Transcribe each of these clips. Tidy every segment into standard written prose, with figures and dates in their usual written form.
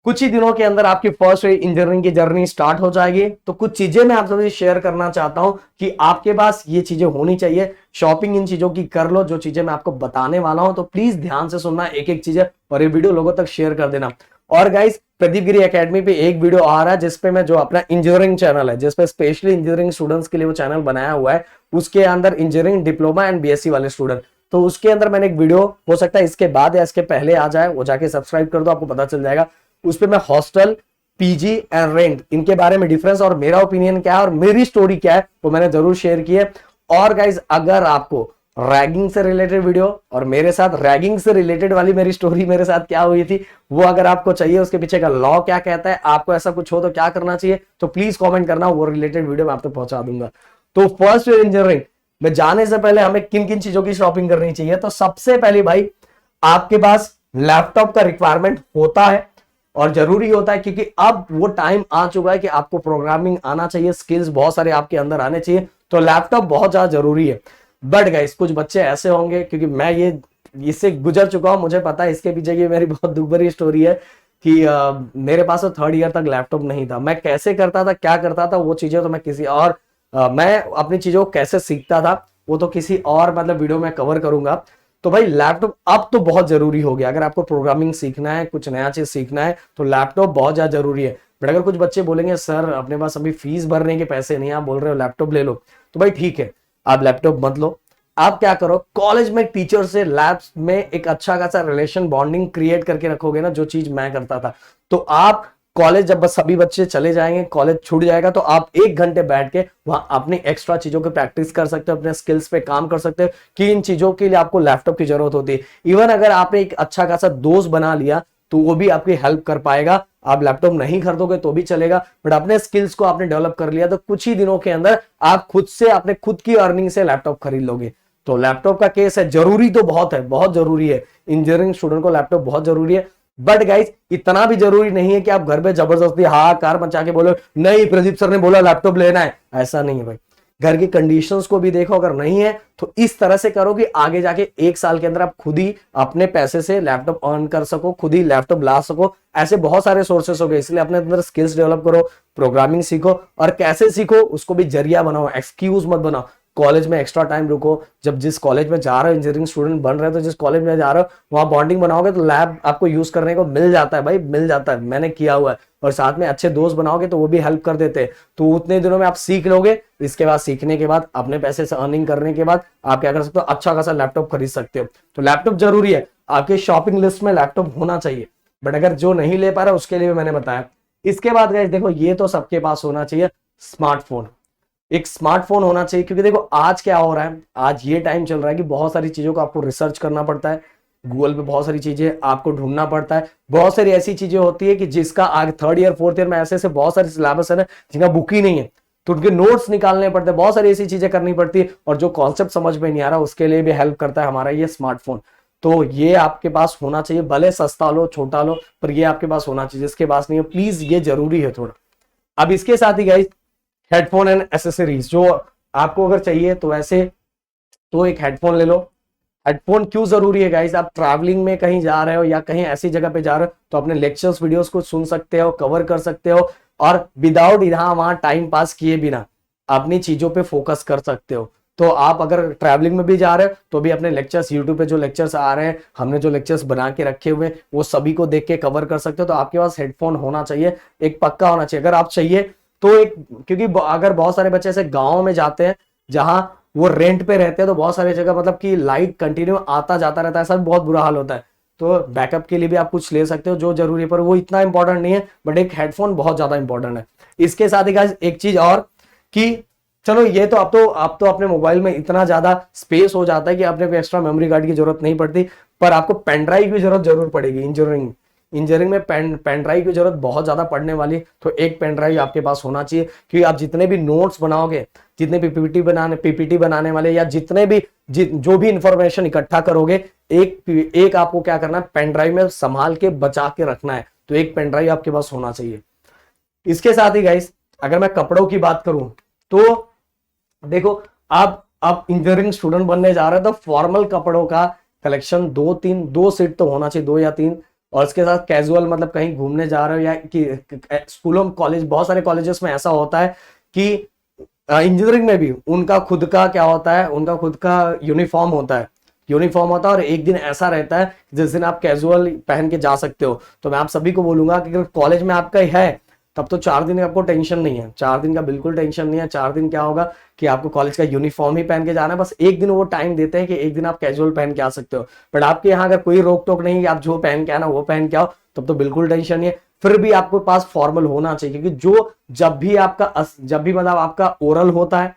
कुछ ही दिनों के अंदर आपकी फर्स्ट इंजीनियरिंग की जर्नी स्टार्ट हो जाएगी। तो कुछ चीजें मैं आप सबसे शेयर करना चाहता हूं कि आपके पास ये चीजें होनी चाहिए। शॉपिंग इन चीजों की कर लो, जो चीजें मैं आपको बताने वाला हूं। तो प्लीज ध्यान से सुनना एक एक चीजें, और ये वीडियो लोगों तक शेयर कर देना। और गाइस, प्रदीप गिरी एकेडमी पे एक वीडियो आ रहा है जिसपे मैं, जो अपना इंजीनियरिंग चैनल है, जिसपे स्पेशली इंजीनियरिंग स्टूडेंट्स के लिए वो चैनल बनाया हुआ है, उसके अंदर इंजीनियरिंग डिप्लोमा एंड बीएससी वाले स्टूडेंट, तो उसके अंदर मैंने एक वीडियो, हो सकता है इसके बाद या इसके पहले आ जाए, वो जाके सब्सक्राइब कर दो, आपको पता चल जाएगा। उस पर मैं हॉस्टल, पीजी एंड रेंट, इनके बारे में डिफरेंस और मेरा ओपिनियन क्या है और मेरी स्टोरी क्या है, वो मैंने जरूर शेयर की है। और गाइज, अगर आपको रैगिंग से रिलेटेड वीडियो और मेरे साथ रैगिंग से रिलेटेड वाली मेरी स्टोरी, मेरे साथ क्या हुई थी, वो अगर आपको चाहिए, उसके पीछे का लॉ क्या कहता है, आपको ऐसा कुछ हो तो क्या करना चाहिए, तो प्लीज कमेंट करना, वो रिलेटेड वीडियो मैं आप तक पहुंचा दूंगा। तो फर्स्ट ईयर इंजीनियरिंग में जाने से पहले हमें किन किन चीजों की शॉपिंग करनी चाहिए? तो सबसे पहले भाई, आपके पास लैपटॉप का रिक्वायरमेंट होता है और जरूरी होता है, क्योंकि अब वो टाइम आ चुका है कि आपको प्रोग्रामिंग आना चाहिए, स्किल्स बहुत सारे आपके अंदर आने चाहिए, तो लैपटॉप बहुत ज्यादा जरूरी है। बट गाइस, कुछ बच्चे ऐसे होंगे, क्योंकि मैं ये इससे गुजर चुका हूं, मुझे पता है इसके पीछे की मेरी बहुत दुख भरी स्टोरी है कि मेरे पास तो थर्ड ईयर तक लैपटॉप नहीं था। मैं कैसे करता था, क्या करता था, वो चीजें तो मैं किसी और मैं अपनी चीजों को कैसे सीखता था, वो तो किसी और मतलब वीडियो में कवर करूंगा। तो भाई, लैपटॉप अब तो बहुत जरूरी हो गया। अगर आपको प्रोग्रामिंग सीखना है, कुछ नया चीज सीखना है, तो लैपटॉप बहुत ज्यादा जरूरी है। बट अगर कुछ बच्चे बोलेंगे सर अपने पास अभी फीस भरने के पैसे नहीं, आप बोल रहे हो लैपटॉप ले लो, तो भाई ठीक है, आप लैपटॉप मत लो। आप क्या करो, कॉलेज में टीचर से लैब्स में एक अच्छा खासा रिलेशन बॉन्डिंग क्रिएट करके रखोगे ना, जो चीज मैं करता था, तो आप कॉलेज जब बस सभी बच्चे चले जाएंगे, कॉलेज छूट जाएगा, तो आप 1 घंटे बैठ के वहां अपनी एक्स्ट्रा चीजों की प्रैक्टिस कर सकते हो, अपने स्किल्स पे काम कर सकते हो कि इन चीजों के लिए आपको लैपटॉप की जरूरत होती है। इवन अगर आपने एक अच्छा खासा दोस्त बना लिया, तो वो भी आपकी हेल्प कर पाएगा। आप लैपटॉप नहीं खरीदोगे तो भी चलेगा, बट अपने स्किल्स को आपने डेवलप कर लिया, तो कुछ ही दिनों के अंदर आप खुद से, अपने खुद की अर्निंग से लैपटॉप खरीद लोगे। तो लैपटॉप का केस है, जरूरी तो बहुत है, बहुत जरूरी है। इंजीनियरिंग स्टूडेंट को लैपटॉप बहुत जरूरी है। बट गाइस, इतना भी जरूरी नहीं है कि आप घर पे जबरदस्ती हाहाकार मचा के बोलो नहीं प्रदीप सर ने बोला लैपटॉप लेना है, ऐसा नहीं है भाई। घर की कंडीशंस को भी देखो, अगर नहीं है तो इस तरह से करो कि आगे जाके 1 साल के अंदर आप खुद ही अपने पैसे से लैपटॉप अर्न कर सको, खुद ही लैपटॉप ला सको। ऐसे बहुत सारे सोर्सेस हो गए, इसलिए अपने अंदर स्किल्स डेवलप करो, प्रोग्रामिंग सीखो, और कैसे सीखो उसको भी जरिया बनाओ, एक्सक्यूज मत बनाओ। कॉलेज में एक्स्ट्रा टाइम रुको, जब जिस कॉलेज में जा रहे हो, इंजीनियरिंग स्टूडेंट बन रहे हो, तो जिस कॉलेज में जा रहे हो वहां बॉन्डिंग बनाओगे तो लैब आपको यूज करने को मिल जाता है भाई, मिल जाता है, मैंने किया हुआ है। और साथ में अच्छे दोस्त बनाओगे तो वो भी हेल्प कर देते हैं, तो उतने दिनों में आप सीख लोगे। इसके बाद सीखने के बाद, अपने पैसे से अर्निंग करने के बाद, आप क्या कर सकते हो, अच्छा खासा लैपटॉप खरीद सकते हो। तो लैपटॉप जरूरी है, आपके शॉपिंग लिस्ट में लैपटॉप होना चाहिए। बट अगर जो नहीं ले पा रहा, उसके लिए मैंने बताया। इसके बाद गाइस देखो, ये तो सबके पास होना चाहिए, स्मार्टफोन। एक स्मार्टफोन होना चाहिए, क्योंकि देखो आज क्या हो रहा है, आज ये टाइम चल रहा है कि बहुत सारी चीजों को आपको रिसर्च करना पड़ता है, गूगल पे बहुत सारी चीजें आपको ढूंढना पड़ता है। बहुत सारी ऐसी चीजें होती है कि जिसका आगे थर्ड ईयर फोर्थ ईयर में ऐसे ऐसे बहुत सारे सिलेबस है ना, जिनका बुक ही नहीं है, तो उनके नोट्स निकालने पड़ते हैं, बहुत सारी ऐसी चीजें करनी पड़ती है। और जो कॉन्सेप्ट समझ में नहीं आ रहा, उसके लिए भी हेल्प करता है हमारा ये स्मार्टफोन। तो ये आपके पास होना चाहिए, भले सस्ता लो छोटा लो, पर ये आपके पास होना चाहिए। जिसके पास नहीं है, प्लीज, ये जरूरी है थोड़ा। अब इसके साथ ही गाइस, हेडफोन एंड एसेसरीज जो आपको अगर चाहिए, तो वैसे तो एक हेडफोन ले लो। हेडफोन क्यों जरूरी है गाइस? आप ट्रैवलिंग में कहीं जा रहे हो या कहीं ऐसी जगह पे जा रहे हो, तो अपने लेक्चर्स वीडियोस को सुन सकते हो, कवर कर सकते हो, और विदाउट यहां वहां टाइम पास किए बिना अपनी चीजों पे फोकस कर सकते हो। तो आप अगर ट्रैवलिंग में भी जा रहे हो, तो भी अपने लेक्चर्स, यूट्यूब पे जो लेक्चर्स आ रहे हैं, हमने जो लेक्चर्स बना के रखे हुए, वो सभी को देख के कवर कर सकते हो। तो आपके पास हेडफोन होना चाहिए, एक पक्का होना चाहिए। अगर आप चाहिए तो एक, क्योंकि अगर बहुत सारे बच्चे ऐसे गाँव में जाते हैं जहां वो रेंट पे रहते हैं, तो बहुत सारी जगह मतलब कि लाइट कंटिन्यू आता जाता रहता है, ऐसा भी बहुत बुरा हाल होता है। तो बैकअप के लिए भी आप कुछ ले सकते हो जो जरूरी है, पर वो इतना इंपॉर्टेंट नहीं है, बट एक हेडफोन बहुत ज्यादा इंपॉर्टेंट है। इसके साथ ही गाइस एक चीज और, कि चलो ये तो आप तो अपने मोबाइल में इतना ज्यादा स्पेस हो जाता है कि अपने को एक्स्ट्रा मेमोरी कार्ड की जरूरत नहीं पड़ती, पर आपको पेन ड्राइव की जरूरत जरूर पड़ेगी। इंजीनियरिंग में पेन ड्राइव की जरूरत बहुत ज्यादा पड़ने वाली, तो एक पेन ड्राइव आपके पास होना चाहिए, क्योंकि आप जितने भी नोट्स बनाओगे, जितने भी पीपीटी बनाने वाले, या जितने भी जो भी इंफॉर्मेशन इकट्ठा करोगे, एक आपको क्या करना है, पेन ड्राइव में संभाल के बचा के रखना है। तो एक पेन ड्राइव आपके पास होना चाहिए। इसके साथ ही गाइस, अगर मैं कपड़ों की बात करूं, तो देखो, आप इंजीनियरिंग स्टूडेंट बनने जा रहे हैं, तो फॉर्मल कपड़ों का कलेक्शन दो सेट तो होना चाहिए, 2 या 3। और उसके साथ कैजुअल मतलब कहीं घूमने जा रहे हो, या कि स्कूलों कॉलेज, बहुत सारे कॉलेजेस में ऐसा होता है कि इंजीनियरिंग में भी उनका खुद का क्या होता है, उनका खुद का यूनिफॉर्म होता है, यूनिफॉर्म होता है, और एक दिन ऐसा रहता है जिस दिन आप कैजुअल पहन के जा सकते हो। तो मैं आप सभी को बोलूंगा कि अगर कॉलेज में आपका है तब तो 4 दिन आपको टेंशन नहीं है, 4 दिन का बिल्कुल टेंशन नहीं है। 4 दिन क्या होगा कि आपको कॉलेज का यूनिफॉर्म ही पहन के जाना है, बस एक दिन वो टाइम देते हैं कि एक दिन आप कैजुअल पहन के आ सकते हो। बट आपके यहाँ अगर कोई रोक टोक नहीं, आप जो पहन के आना वो पहन के आओ, तब तो बिल्कुल टेंशन नहीं है। फिर भी आपके पास फॉर्मल होना चाहिए, क्योंकि जो जब भी मतलब आपका ओरल होता है,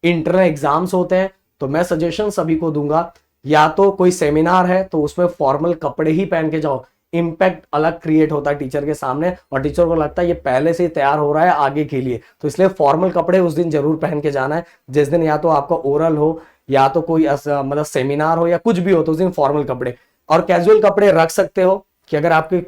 इंटरनल एग्जाम्स होते हैं, तो मैं सजेशन सभी को दूंगा, या तो कोई सेमिनार है तो उसमें फॉर्मल कपड़े ही पहन के जाओ। इम्पैक्ट अलग क्रिएट होता है टीचर के सामने, और टीचर को लगता है ये पहले से ही तैयार हो रहा है आगे के लिए, तो इसलिए फॉर्मल कपड़े उस दिन जरूर पहन के जाना है। जिस दिन या तो आपका ओरल हो, या तो कोई मतलब सेमिनार हो, या कुछ भी हो, तो उस दिन फॉर्मल कपड़े। और कैजुअल कपड़े रख सकते हो कि अगर आपके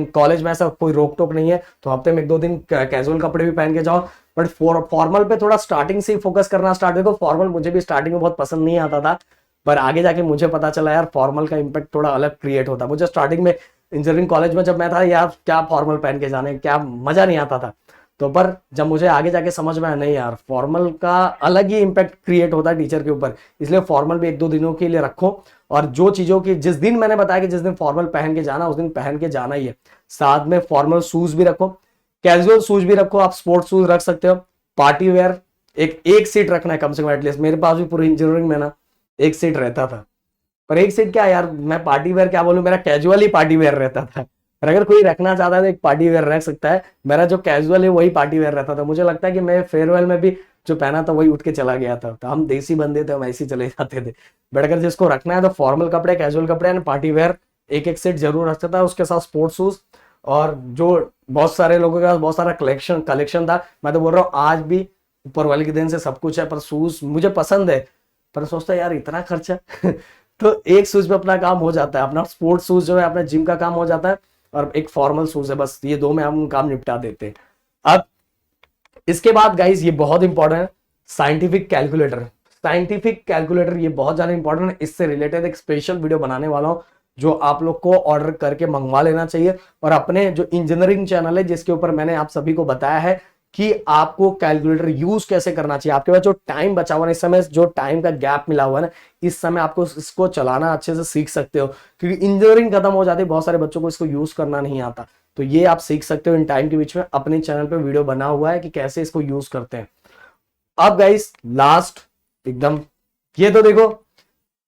कॉलेज में ऐसा कोई रोक टोक नहीं है तो हफ्ते में 1-2 दिन कैजुअल कपड़े भी पहन के जाओ। बट फॉर्मल पे थोड़ा स्टार्टिंग से ही फोकस करना स्टार्ट। देखो फॉर्मल मुझे भी स्टार्टिंग में बहुत पसंद नहीं आता था, पर आगे जाके मुझे पता चला यार फॉर्मल का इम्पैक्ट थोड़ा अलग क्रिएट होता है। मुझे स्टार्टिंग में इंजीनियरिंग कॉलेज में जब मैं था, यार क्या फॉर्मल पहन के जाने, क्या मजा नहीं आता था। तो पर जब मुझे आगे जाके समझ में आया, नहीं यार फॉर्मल का अलग ही इम्पैक्ट क्रिएट होता है टीचर के ऊपर, इसलिए फॉर्मल भी 1-2 दिनों के लिए रखो। और जो चीजों की जिस दिन मैंने बताया कि जिस दिन फॉर्मल पहन के जाना, उस दिन पहन के जाना ही है। साथ में फॉर्मल शूज भी रखो, कैजुअल शूज भी रखो, आप स्पोर्ट्स शूज रख सकते हो। पार्टी वेयर एक सीट रखना है कम से कम एटलीस्ट। मेरे पास भी पूरी इंजीनियरिंग में ना एक सीट रहता था, पर एक सीट क्या यार, मैं पार्टी वेयर क्या बोलूं, मेरा कैजुअल ही पार्टी वेयर रहता था। और अगर कोई रखना चाहता है तो एक पार्टी वेयर रख सकता है, मेरा जो कैजुअल है वही पार्टी वेयर रहता था। मुझे लगता है कि मैं फेयरवेल में भी जो पहना था वही उठ के चला गया था, तो हम देसी बंदे थे, हम ऐसे ही चले जाते थे। बट अगर जिसको रखना है तो फॉर्मल कपड़े, कैजुअल कपड़े एंड पार्टी वेयर एक एक सेट जरूर रखता था, उसके साथ स्पोर्ट्स शूज। और जो बहुत सारे लोगों के पास बहुत सारा कलेक्शन कलेक्शन था, मैं तो बोल रहा हूँ आज भी ऊपर वाले के दिन से सब कुछ है, पर शूज मुझे पसंद है, पर सोचता है यार इतना खर्चा तो एक शूज पे अपना काम हो जाता है, अपना स्पोर्ट्स शूज जो है अपना जिम का काम हो जाता है, और एक फॉर्मल शूज है, बस ये दो में हम काम निपटा देते हैं। अब इसके बाद गाइस ये बहुत इंपॉर्टेंट है, साइंटिफिक कैलकुलेटर। साइंटिफिक कैलकुलेटर ये बहुत ज्यादा इंपॉर्टेंट है, इससे रिलेटेड एक स्पेशल वीडियो बनाने वाला हूं, जो आप लोग को ऑर्डर करके मंगवा लेना चाहिए। और अपने जो इंजीनियरिंग चैनल है जिसके ऊपर मैंने आप सभी को बताया है कि आपको कैलकुलेटर यूज कैसे करना चाहिए, आपके पास जो टाइम बचा हुआ है इस समय, जो टाइम का गैप मिला हुआ है ना, इस समय आपको इसको चलाना अच्छे से सीख सकते हो, क्योंकि इंजीनियरिंग खत्म हो जाती है, बहुत सारे बच्चों को इसको यूज करना नहीं आता। तो ये आप सीख सकते हो इन टाइम के बीच में, अपने चैनल पे वीडियो बना हुआ है कि कैसे इसको यूज करते हैं। अब गाइस लास्ट एकदम, ये तो देखो,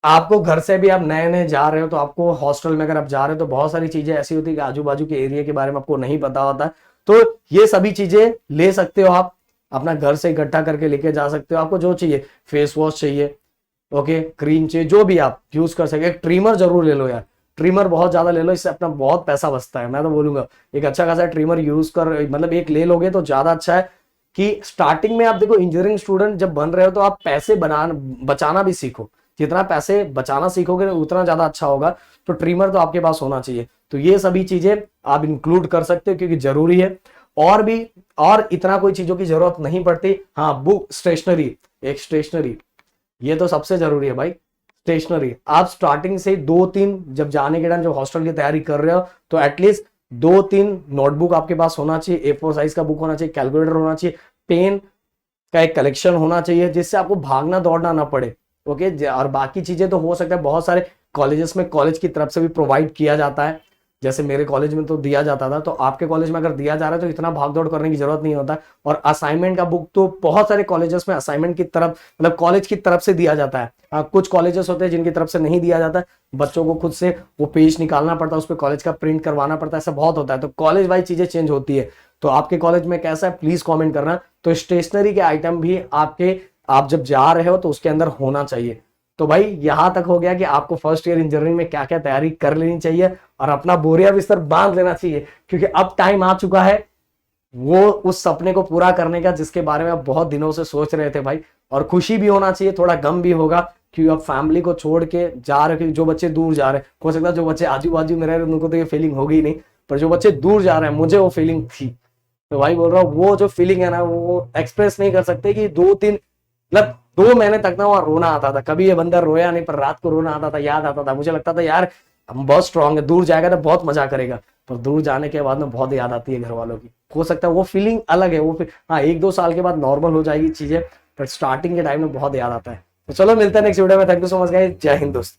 आपको घर से भी आप नए नए जा रहे हो, तो आपको हॉस्टल में अगर आप जा रहे हो तो बहुत सारी चीजें ऐसी होती है कि आजू बाजू के एरिया के बारे में आपको नहीं पता होता है, तो ये सभी चीजें ले सकते हो आप, अपना घर से इकट्ठा करके लेके जा सकते हो। आपको जो चाहिए, फेस वॉश चाहिए, ओके, क्रीम चाहिए, जो भी आप यूज कर सके। एक ट्रिमर जरूर ले लो यार, ट्रिमर बहुत ज्यादा ले लो, इससे अपना बहुत पैसा बचता है। मैं तो बोलूंगा एक अच्छा खासा ट्रिमर यूज कर, मतलब एक ले लोगे तो ज्यादा अच्छा है। कि स्टार्टिंग में आप देखो, इंजीनियरिंग स्टूडेंट जब बन रहे हो तो आप पैसे बचाना भी सीखो, जितना पैसे बचाना सीखोगे उतना ज्यादा अच्छा होगा। तो ट्रिमर तो आपके पास होना चाहिए। तो ये सभी चीजें आप इंक्लूड कर सकते हो क्योंकि जरूरी है। और भी, और इतना कोई चीजों की जरूरत नहीं पड़ती। हाँ, बुक, स्टेशनरी, एक स्टेशनरी ये तो सबसे जरूरी है भाई। स्टेशनरी आप स्टार्टिंग से 2-3, जब जाने के टाइम जब हॉस्टल की तैयारी कर रहे हो तो एटलीस्ट 2-3 नोटबुक आपके पास होना चाहिए, A4 साइज का बुक होना चाहिए, कैलकुलेटर होना चाहिए, पेन का एक कलेक्शन होना चाहिए, जिससे आपको भागना दौड़ना ना पड़े। ओके, और बाकी चीजें तो हो सकता है बहुत सारे कॉलेजेस में कॉलेज की तरफ से भी प्रोवाइड किया जाता है, जैसे मेरे कॉलेज में तो दिया जाता था, तो आपके कॉलेज में अगर दिया जा रहा है तो इतना भाग दौड़ करने की जरूरत नहीं होता। और असाइनमेंट का बुक तो बहुत सारे कॉलेजेस में असाइनमेंट की तरफ, मतलब कॉलेज की तरफ से दिया जाता है। कुछ कॉलेजेस होते हैं जिनकी तरफ से नहीं दिया जाता, बच्चों को खुद से वो पेज निकालना पड़ता है, उस पर कॉलेज का प्रिंट करवाना पड़ता है, ऐसा बहुत होता है। तो कॉलेज वाइज चीजें चेंज होती है। तो आपके कॉलेज में कैसा है प्लीज कॉमेंट करना। तो स्टेशनरी के आइटम भी आप जब जा रहे हो तो उसके अंदर होना चाहिए। तो भाई यहां तक हो गया कि आपको फर्स्ट ईयर इंजीनियरिंग में क्या क्या तैयारी कर लेनी चाहिए, और अपना बोरिया बिस्तर बांध लेना चाहिए, क्योंकि अब टाइम आ चुका है वो उस सपने को पूरा करने का जिसके बारे में आप बहुत दिनों से सोच रहे थे भाई। और खुशी भी होना चाहिए, थोड़ा गम भी होगा, क्योंकि अब फैमिली को छोड़ के जा रहे हो। जो बच्चे दूर जा रहे हैं, हो सकता है जो बच्चे आजू बाजू में रह रहे हैं उनको तो ये फीलिंग होगी नहीं, पर जो बच्चे दूर जा रहे हैं मुझे वो फीलिंग थी। तो भाई बोल रहा हूँ, वो जो फीलिंग है ना वो एक्सप्रेस नहीं कर सकते। कि 2-3, मतलब 2 महीने तक ना वहां रोना आता था। कभी ये बंदा रोया नहीं, पर रात को रोना आता था, याद आता था। मुझे लगता था यार हम बहुत स्ट्रांग है, दूर जाएगा तो बहुत मजा करेगा, पर दूर जाने के बाद में बहुत याद आती है घर वालों की। हो सकता है वो फीलिंग अलग है, वो फिर हाँ 1-2 साल के बाद नॉर्मल हो जाएगी चीजें, पर स्टार्टिंग के टाइम में बहुत याद आता है। तो चलो मिलते हैं नेक्स्ट वीडियो में। Thank you so much guys, जय हिंद दोस्त।